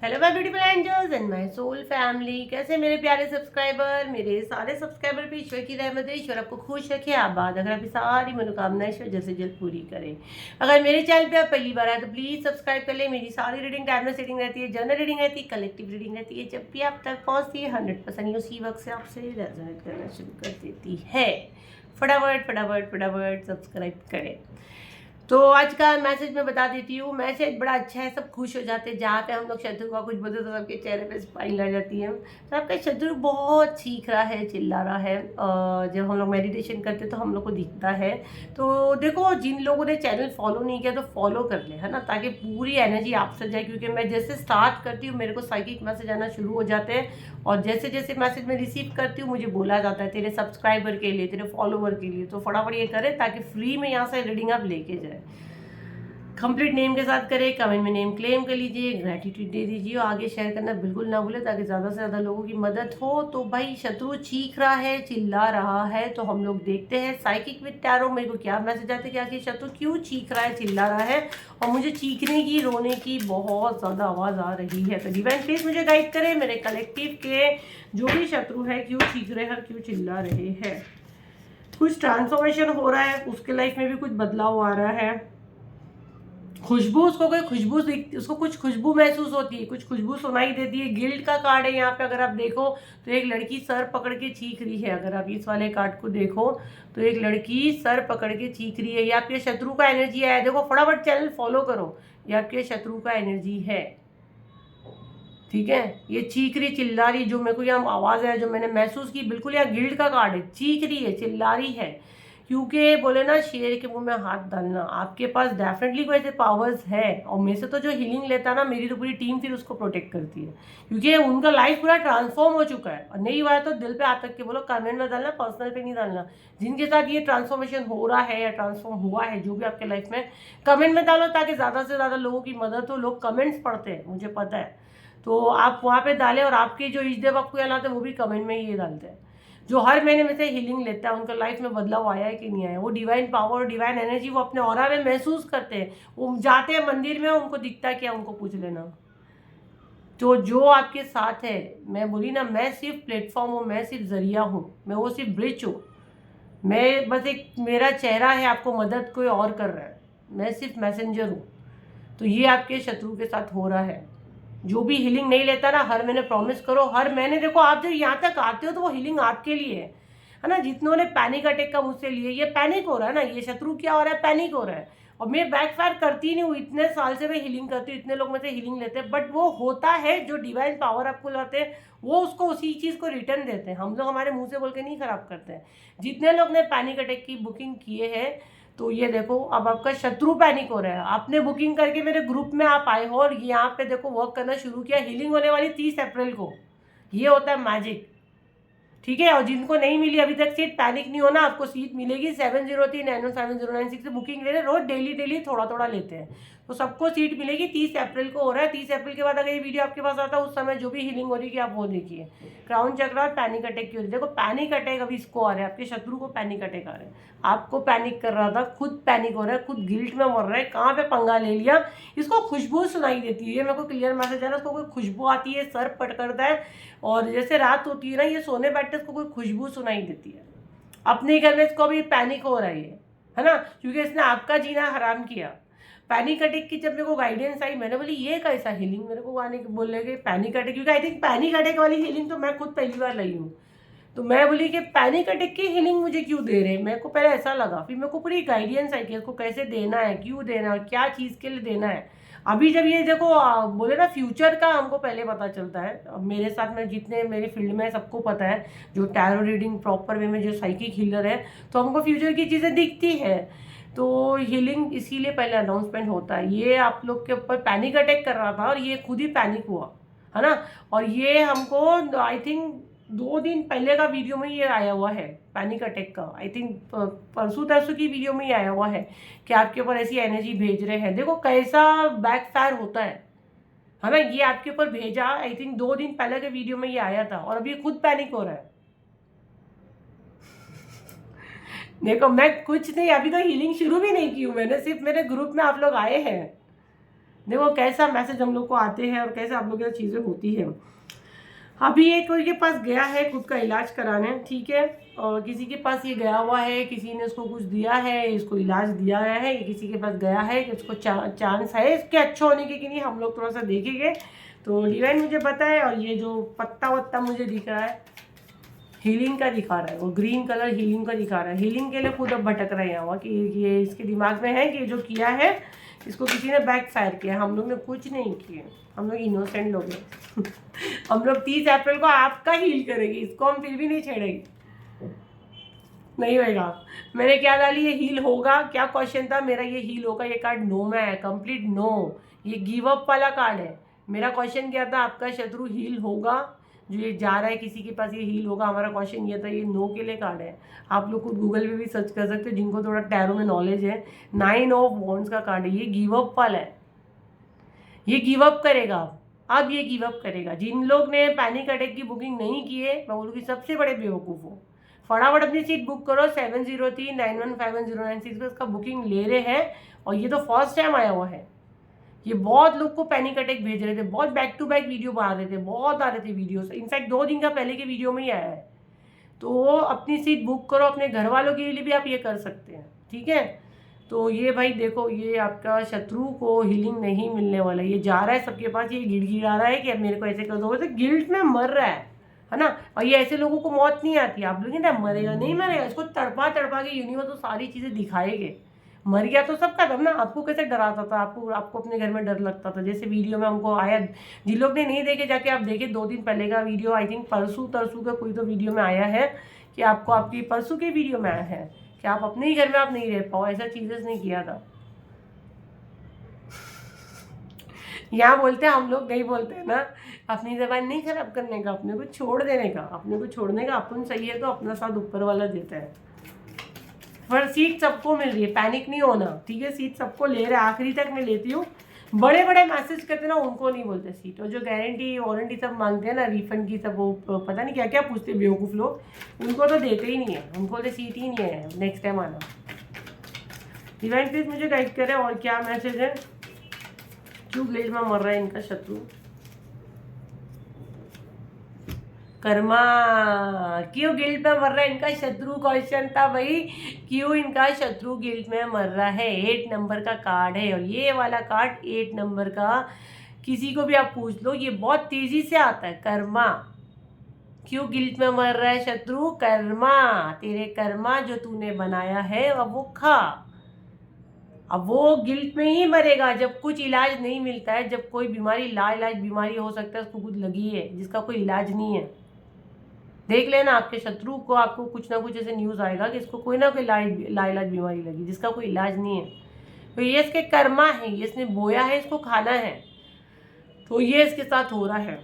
Hello my beautiful angels and my soul family. कैसे मेरे प्यारे सब्सक्राइबर, मेरे सारे सब्सक्राइबर पे ईश्वर की रहमत है। ईश्वर आपको खुश रखे, आबाद, अगर आपकी सारी मनोकामनाएं ईश्वर जल्द से जल्द पूरी करे। अगर मेरे चैनल पे आप पहली बार आए तो प्लीज़ सब्सक्राइब कर ले। मेरी सारी रीडिंग टाइमलेस रीडिंग रहती है, जनरल रीडिंग रहती है, कलेक्टिव रीडिंग रहती है। जब भी आप तक पहुँचती है 100% उसी वक्त से आपसे रेजोनेट करना शुरू कर देती है। फटाफट फटाफट फटाफट सब्सक्राइब करें। तो आज का मैसेज मैं बता देती हूँ। मैसेज बड़ा अच्छा है, सब खुश हो जाते हैं। जहाँ पे हम लोग शत्रु का कुछ बोलते तो सबके चेहरे पे स्माइल आ जाती है। तो आपका शत्रु बहुत सीख रहा है, चिल्ला रहा है। जब हम लोग मेडिटेशन करते तो हम लोग को दिखता है। तो देखो, जिन लोगों ने चैनल फॉलो नहीं किया तो फॉलो कर ले, है ना, ताकि पूरी एनर्जी आप से जाए। क्योंकि मैं जैसे स्टार्ट करती हूँ मेरे को साइकिक मैसेज आना शुरू हो जाते हैं, और जैसे जैसे मैसेज मैं रिसीव करती हूँ मुझे बोला जाता है तेरे सब्सक्राइबर के लिए, तेरे फॉलोवर के लिए। तो फटाफट ये करें ताकि फ्री में यहाँ से रीडिंग आप लेके जाए। कंप्लीट नेम के साथ करें, कमेंट में नेम क्लेम कर लीजिए, ग्रेटिट्यूड दे दीजिए, आगे शेयर करना बिल्कुल ना भूले ताकि ज़्यादा से ज़्यादा लोगों की मदद हो। तो भाई शत्रु चीख रहा है, चिल्ला रहा है, तो हम लोग देखते हैं साइकिक विद टैरो मेरे को क्या मैसेज आते हैं कि आखिर शत्रु क्यों चीख रहा है, चिल्ला रहा है। और मुझे चीखने की, रोने की बहुत ज़्यादा आवाज़ आ रही है। तो डिवाइन प्लीज मुझे गाइड करें, मेरे कलेक्टिव के जो भी शत्रु है क्यों चीख रहे हैं, क्यों चिल्ला रहे हैं। कुछ ट्रांसफॉर्मेशन हो रहा है, उसके लाइफ में भी कुछ बदलाव आ रहा है। खुशबू, उसको कोई खुशबू दिखती, उसको कुछ खुशबू महसूस होती है, कुछ खुशबू सुनाई देती है। गिल्ड का कार्ड है यहाँ पे। अगर आप देखो तो एक लड़की सर पकड़ के चीख रही है। अगर आप इस वाले कार्ड को देखो तो एक लड़की सर पकड़ के चीख रही है। ये आपके शत्रु का एनर्जी है। देखो फटाफट चैनल फॉलो करो, ये आपके शत्रु का एनर्जी है। ठीक है, ये चीख रही, चिल्ला रही, जो मेरे को यहाँ आवाज़ है जो मैंने महसूस की, बिल्कुल यहाँ गिल्ड का कार्ड है। चीख रही है, चिल्ला रही है। क्योंकि बोले ना शेर के मुंह में हाथ डालना, आपके पास डेफिनेटली कोई ऐसे पावर्स है। और मेरे से तो जो हीलिंग लेता है ना, मेरी तो पूरी टीम फिर उसको प्रोटेक्ट करती है। क्योंकि उनका लाइफ पूरा ट्रांसफॉर्म हो चुका है। और नहीं हुआ है तो दिल पे हाथ रख के बोलो, कमेंट में डालना, पर्सनल पे नहीं डालना। जिनके साथ ये ट्रांसफॉर्मेशन हो रहा है या ट्रांसफॉर्म हुआ है जो भी आपके लाइफ में, कमेंट में डालो ताकि ज़्यादा से ज़्यादा लोगों की मदद हो। लोग कमेंट्स पढ़ते हैं, मुझे पता है। तो आप वहाँ पे डालें, और आपके जो इजदेव आपको याद आते हैं वो भी कमेंट में ये डालते हैं। जो हर महीने में से हीलिंग लेता है, उनका लाइफ में बदलाव आया है कि नहीं आया, वो डिवाइन पावर, डिवाइन एनर्जी वो अपने ऑरा में महसूस करते हैं। वो जाते हैं मंदिर में, उनको दिखता है क्या, उनको पूछ लेना। तो जो आपके साथ है, मैं बोली ना, मैं सिर्फ प्लेटफॉर्म हूँ, मैं सिर्फ जरिया हूँ, मैं वो सिर्फ ब्रिज हूँ। मैं बस एक, मेरा चेहरा है, आपको मदद कोई और कर रहा है, मैं सिर्फ मैसेंजर हूँ। तो ये आपके शत्रु के साथ हो रहा है। जो भी हीलिंग नहीं लेता ना, हर महीने प्रॉमिस करो, हर महीने देखो, आप जब यहाँ तक आते हो तो वो हीलिंग आपके लिए है ना। जितनों ने पैनिक अटैक का मुझसे लिए, ये पैनिक हो रहा है ना, ये शत्रु क्या हो रहा है, पैनिक हो रहा है। और मैं बैकफायर करती नहीं हूँ, इतने साल से मैं हीलिंग करती हूँ, इतने लोग में से हीलिंग लेते हैं, बट वो होता है जो डिवाइन पावर आपको लाते हैं, वो उसको उसी चीज़ को रिटर्न देते हैं। हम लोग हमारे मुंह से बोल के नहीं खराब करते हैं। जितने लोग ने पैनिक अटैक की बुकिंग किए हैं, तो ये देखो अब आपका शत्रु पैनिक हो रहा है। आपने बुकिंग करके मेरे ग्रुप में आप आए हो, और यहाँ पे देखो वर्क करना शुरू किया। हीलिंग होने वाली 30 अप्रैल को। ये होता है मैजिक, ठीक है। और जिनको नहीं मिली अभी तक सीट, पैनिक नहीं होना, आपको सीट मिलेगी। 7039170996 से बुकिंग ले रहे, रोज डेली डेली थोड़ा थोड़ा लेते हैं, तो सबको सीट मिलेगी। 30 अप्रैल को हो रहा है। 30 अप्रैल के बाद अगर ये वीडियो आपके पास आता है, उस समय जो भी हीलिंग हो रही है आप वो देखिए। क्राउन चक्र और पैनिक अटैक की हो रही है। देखो पैनिक अटैक अभी इसको आ रहा है, आपके शत्रु को पैनिक अटैक आ रहा है। आपको पैनिक कर रहा था, खुद पैनिक हो रहा है, खुद गिल्ट में मर रहा है, कहाँ पे पंगा ले लिया। इसको खुशबू सुनाई देती है, ये मेरे को क्लियर मैसेज आ रहा है। उसको कोई खुशबू आती है, सर पट करता है, और जैसे रात होती है ना, ये सोने बैठते इसको कोई खुशबू सुनाई देती है। अपने घर में इसको भी पैनिक हो रहा है ना, क्योंकि इसने आपका जीना हराम किया। पैनिक अटैक की जब मेरे को गाइडेंस आई, मैंने बोली ये कैसा हीलिंग, मेरे को आने बोले कि पैनिक अटैक, क्योंकि आई थिंक पैनिक अटैक वाली हीलिंग तो मैं खुद पहली बार लाई हूँ। तो मैं बोली कि पैनिक अटैक की हीलिंग मुझे क्यों दे रहे हैं। मेरे को पहले ऐसा लगा, फिर मेरे को पूरी गाइडेंस आई कि इसको कैसे देना है, क्यों देना है, क्या चीज़ के लिए देना है। अभी जब ये देखो बोले ना, फ्यूचर का हमको पहले पता चलता है। अब मेरे साथ में जितने मेरे फील्ड में सबको पता है, जो टैरो रीडिंग प्रॉपर वे में जो साइकिक हीलर है, तो हमको फ्यूचर की चीज़ें दिखती है। तो हीलिंग इसीलिए पहले अनाउंसमेंट होता है। ये आप लोग के ऊपर पैनिक अटैक कर रहा था, और ये खुद ही पैनिक हुआ, है ना। और ये हमको आई थिंक 2 दिन पहले का वीडियो में ये आया हुआ है, पैनिक अटैक का। आई थिंक परसों तरसों की वीडियो में ही आया हुआ है कि आपके ऊपर ऐसी एनर्जी भेज रहे हैं। देखो कैसा बैकफायर होता है ना। ये आपके ऊपर भेजा, आई थिंक 2 दिन पहले के वीडियो में ये आया था, और अभी खुद पैनिक हो रहा है। देखो मैं कुछ नहीं, अभी तो हीलिंग शुरू भी नहीं की हूँ मैंने, सिर्फ मेरे ग्रुप में आप लोग आए हैं। देखो कैसा मैसेज हम लोग को आते हैं और कैसे आप लोग के साथ चीज़ें होती है। अभी ये कोई के पास गया है खुद का इलाज कराने, ठीक है, और किसी के पास ये गया हुआ है, किसी ने उसको कुछ दिया है, इसको इलाज दिया गया है, ये किसी के पास गया है कि उसको चांस है इसके अच्छे होने के कि नहीं, हम लोग थोड़ा सा देखेंगे। तो डिवाइन मुझे बताए। और ये जो पत्ता वत्ता मुझे दिख रहा है हीलिंग का दिखा रहा है, वो ग्रीन कलर हीलिंग का दिखा रहा है। हीलिंग के लिए खुद अब भटक रहे हैं हुआ कि ये इसके दिमाग में है कि जो किया है इसको किसी ने बैक फायर किया। हम लोग ने कुछ नहीं किया, हम लोग इनोसेंट लोग हैं। हम लोग 30 अप्रैल को आपका हील करेंगे, इसको हम फिर भी नहीं छेड़ेंगे, नहीं होएगा। मैंने क्या डाली, ये हील होगा, क्या क्वेश्चन था मेरा, ये हील होगा, ये कार्ड नो में है, कंप्लीट नो, ये गिव अप वाला कार्ड है। मेरा क्वेश्चन क्या था, आपका शत्रु हील होगा, जो ये जा रहा है किसी के पास ये हील होगा, हमारा क्वेश्चन ये था। ये नो के लिए कार्ड है, आप लोग खुद गूगल पे भी सर्च कर सकते हो जिनको थोड़ा टैरो में नॉलेज है। 9 ऑफ वॉन्ड्स का कार्ड है, ये गिव अप वाला है, ये गिव अप करेगा। अब ये गिव अप करेगा। जिन लोग ने पैनिक अटैक की बुकिंग नहीं की है, मैं बोलूँगी सबसे बड़े बेवकूफ़ हो। फटाफट अपनी सीट बुक करो 7039151096 पे इसका बुकिंग ले रहे हैं। और ये तो फर्स्ट टाइम आया हुआ है। ये बहुत लोग को पैनिक अटैक भेज रहे थे, बहुत बैक टू बैक वीडियो आ रहे थे, बहुत आ रहे थे वीडियोस, इनफैक्ट 2 दिन का पहले के वीडियो में ही आया है। तो अपनी सीट बुक करो, अपने घर वालों के लिए भी आप ये कर सकते हैं, ठीक है। तो ये भाई देखो, ये आपका शत्रु को हीलिंग नहीं मिलने वाला, ये जा रहा है सबके पास, ये गिड़गिड़ा रहा है कि अब मेरे को ऐसे कर दो, तो गिल्ट में मर रहा है ना। और ये ऐसे लोगों को मौत नहीं आती, आप लोग ना मरेगा नहीं मरेगा, इसको तड़पा तड़पा के यूनिवर्स तो सारी चीज़ें दिखाएंगे। मर गया तो सब खत्म ना। आपको कैसे डराता था, आपको अपने घर में डर लगता था, जैसे वीडियो में हमको आया। जिन लोग ने नहीं देखे जाके आप देखे, 2 दिन पहले का वीडियो, आई थिंक परसों तरसों का कोई तो वीडियो में आया है कि आपको आपकी परसों के वीडियो में आया है कि आप अपने ही घर में आप नहीं रह पाओ, ऐसा चीजें नहीं किया था। यहाँ बोलते हैं, हम लोग नहीं बोलते हैं ना, अपनी जबान नहीं खराब करने का, अपने को छोड़ देने का, अपने को छोड़ने का। अपन सही है तो अपना साथ ऊपर वाला देता है। पर सीट सबको मिल रही है, पैनिक नहीं होना, ठीक है। सीट सबको ले रहे हैं, आखिरी तक मैं लेती हूँ। बड़े बड़े मैसेज करते ना, उनको नहीं बोलते सीट। और जो गारंटी वारंटी सब मांगते हैं ना, रिफंड की सब, वो पता नहीं क्या क्या पूछते बेवकूफ़ लोग, उनको तो देते ही नहीं है, उनको तो सीट ही नहीं है नेक्स्ट टाइम आना। डिवाइन प्लीज मुझे गाइड करें, और क्या मैसेज है, क्यों गिल्ट में मर रहा है इनका शत्रु। कर्मा, क्यों गिल्ट में मर रहा है इनका शत्रु, क्वेश्चन था भाई, क्यों इनका शत्रु गिल्ट में मर रहा है। 8 नंबर का कार्ड है, और ये वाला कार्ड 8 नंबर का, किसी को भी आप पूछ लो, ये बहुत तेजी से आता है। कर्मा, क्यों गिल्ट में मर रहा है शत्रु, कर्मा, तेरे कर्मा जो तूने बनाया है अब वो खा। अब वो गिल्ट में ही मरेगा जब कुछ इलाज नहीं मिलता है, जब कोई बीमारी लाइलाज बीमारी हो सकता है, उसको कुछ लगी है जिसका कोई इलाज नहीं है। देख लेना आपके शत्रु को, आपको कुछ ना कुछ ऐसे न्यूज़ आएगा कि इसको कोई ना कोई लाइलाज बीमारी लगी जिसका कोई इलाज नहीं है। तो ये इसके कर्मा है, ये इसने बोया है, इसको खाना है, तो ये इसके साथ हो रहा है।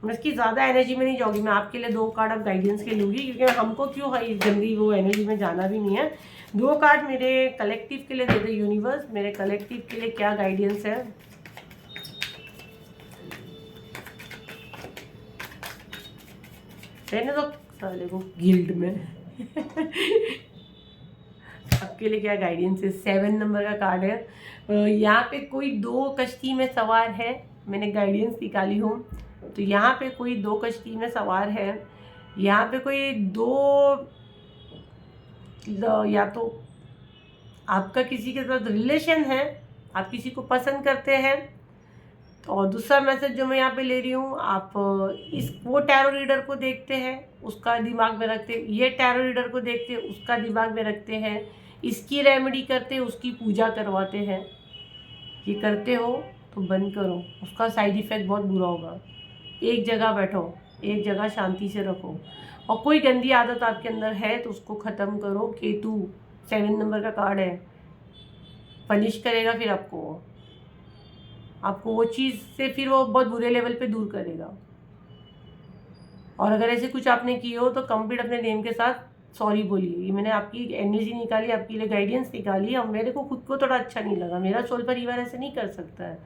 मैं इसकी ज़्यादा एनर्जी में नहीं जाऊँगी, मैं आपके लिए 2 कार्ड अब गाइडेंस के लूँगी, क्योंकि हमको क्यों है जल्दी वो एनर्जी में जाना भी नहीं है। 2 कार्ड मेरे कलेक्टिव के लिए दे दे यूनिवर्स, मेरे कलेक्टिव के लिए क्या गाइडेंस है। रहने तो साले को गिल्ड में। आपके लिए क्या गाइडेंस है। 7 नंबर का कार्ड है। यहाँ पे कोई 2 कश्ती में सवार है, मैंने गाइडेंस निकाली हूँ। तो यहाँ पे कोई 2 कश्ती में सवार है, यहाँ पे कोई 2, या तो आपका किसी के साथ रिलेशन है, आप किसी को पसंद करते हैं। और दूसरा मैसेज जो मैं यहाँ पे ले रही हूँ, आप वो टैरो रीडर को देखते हैं, उसका दिमाग में रखते हैं, ये टैरो रीडर को देखते हैं, उसका दिमाग में रखते हैं, इसकी रेमेडी करते हैं, उसकी पूजा करवाते हैं। ये करते हो तो बंद करो, उसका साइड इफ़ेक्ट बहुत बुरा होगा। एक जगह बैठो, एक जगह शांति से रखो, और कोई गंदी आदत आपके अंदर है तो उसको ख़त्म करो। केतु 7 नंबर का कार्ड है, पनिश करेगा फिर आपको वो चीज़ से फिर वो बहुत बुरे लेवल पे दूर करेगा। और अगर ऐसे कुछ आपने किए हो तो कंप्लीट अपने नेम के साथ सॉरी बोलिए। ये मैंने आपकी एनर्जी निकाली, आपके लिए गाइडेंस निकाली, अब मेरे को खुद को थोड़ा अच्छा नहीं लगा। मेरा सोल परिवार ऐसे नहीं कर सकता है।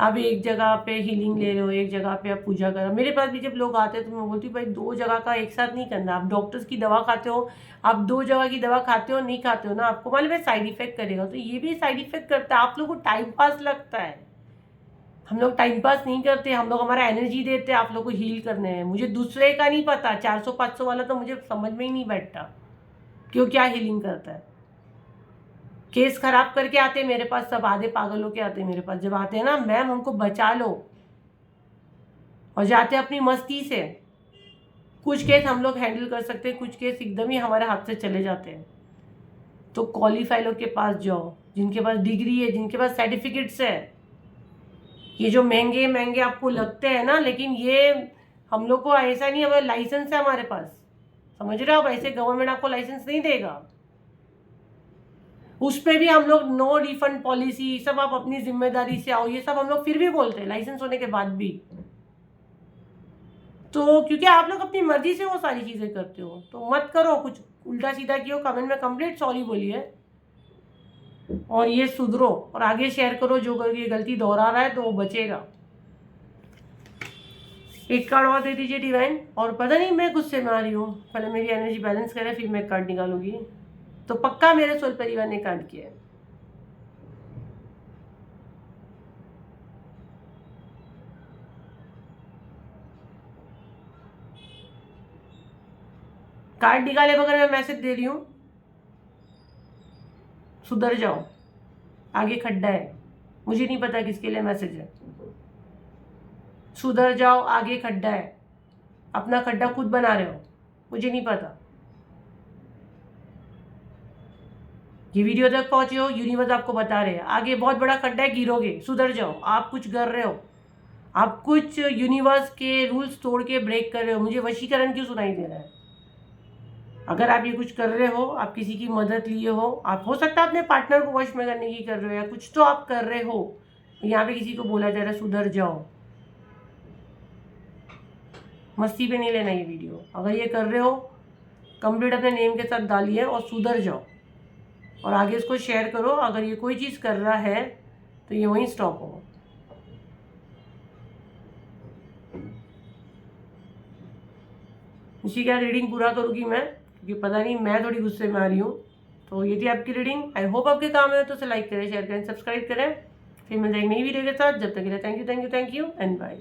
आप एक जगह पे हीलिंग ले रहे हो, एक जगह पे आप पूजा कर रहे हो। मेरे पास भी जब लोग आते हैं तो मैं बोलती हूँ भाई 2 जगह का एक साथ नहीं करना। आप डॉक्टर्स की दवा खाते हो, आप 2 जगह की दवा खाते हो नहीं खाते हो ना, आपको मालूम है साइड इफेक्ट करेगा। तो ये भी साइड इफेक्ट करता है, आप लोगों को टाइम पास लगता है, हम लोग टाइम पास नहीं करते, हम लोग हमारा एनर्जी देते आप लोग को हील करने में। मुझे दूसरे का नहीं पता, 400-500 वाला तो मुझे समझ में ही नहीं बैठता क्यों क्या हीलिंग करता है। केस खराब करके आते मेरे पास, सब आधे पागल होके आते मेरे पास। जब आते हैं ना, मैम हमको बचा लो, और जाते अपनी मस्ती से। कुछ केस हम लोग हैंडल कर सकते हैं, कुछ केस एकदम ही हमारे हाथ से चले जाते हैं। तो क्वालिफाई लोग के पास जाओ, जिनके पास डिग्री है, जिनके पास सर्टिफिकेट्स है। ये जो महंगे महंगे आपको लगते हैं ना, लेकिन ये हम लोग को ऐसा नहीं, हमारा लाइसेंस है हमारे पास, समझ रहे हो आप? ऐसे गवर्नमेंट आपको लाइसेंस नहीं देगा। उस पर भी हम लोग नो रिफंड पॉलिसी, सब आप अपनी जिम्मेदारी से आओ, ये सब हम लोग फिर भी बोलते हैं लाइसेंस होने के बाद भी। तो क्योंकि आप लोग अपनी मर्जी से वो सारी चीजें करते हो, तो मत करो। कुछ उल्टा सीधा किया कमेंट में कंप्लीट सॉरी बोलिए और ये सुधरो और आगे शेयर करो। जो ये गलती दोहरा रहा है तो वो बचेगा। एक कार्ड और दे दीजिए डिवाइन। और पता नहीं मैं गुस्से में आ रही हूँ, पहले मेरी एनर्जी बैलेंस करे फिर मैं एक कार्ड निकालूंगी। तो पक्का मेरे सोल परिवार ने कार्ड किया है। कार्ड निकाले बगैर मैं मैसेज दे रही हूँ, सुधर जाओ, आगे खड्डा है। मुझे नहीं पता किसके लिए मैसेज है। सुधर जाओ, आगे खड्डा है। अपना खड्डा खुद बना रहे हो, मुझे नहीं पता। ये वीडियो तक पहुंचे हो, यूनिवर्स आपको बता रहे हैं आगे बहुत बड़ा खड्डा है, गिरोगे, सुधर जाओ। आप कुछ कर रहे हो, आप कुछ यूनिवर्स के रूल्स तोड़ के ब्रेक कर रहे हो। मुझे वशीकरण क्यों सुनाई दे रहा है? अगर आप ये कुछ कर रहे हो, आप किसी की मदद लिए हो, आप हो सकता है अपने पार्टनर को वश में करने की कर रहे हो, या कुछ तो आप कर रहे हो। यहाँ पे किसी को बोला जा रहा है सुधर जाओ। मस्ती पे नहीं लेना ये वीडियो। अगर ये कर रहे हो, कंप्लीट अपने नेम के साथ डालिए और सुधर जाओ, और आगे इसको शेयर करो। अगर ये कोई चीज़ कर रहा है तो ये वहीं स्टॉप हो। इसी का रीडिंग पूरा करूँगी मैं, क्योंकि पता नहीं मैं थोड़ी गुस्से में आ रही हूँ। तो ये थी आपकी रीडिंग। आई होप आपके काम है, तो उसे लाइक करें, शेयर करें, सब्सक्राइब करें। फिर मिल जाएगी नई वीडियो के साथ। जब तक के लिए थैंक यू एंड बाय।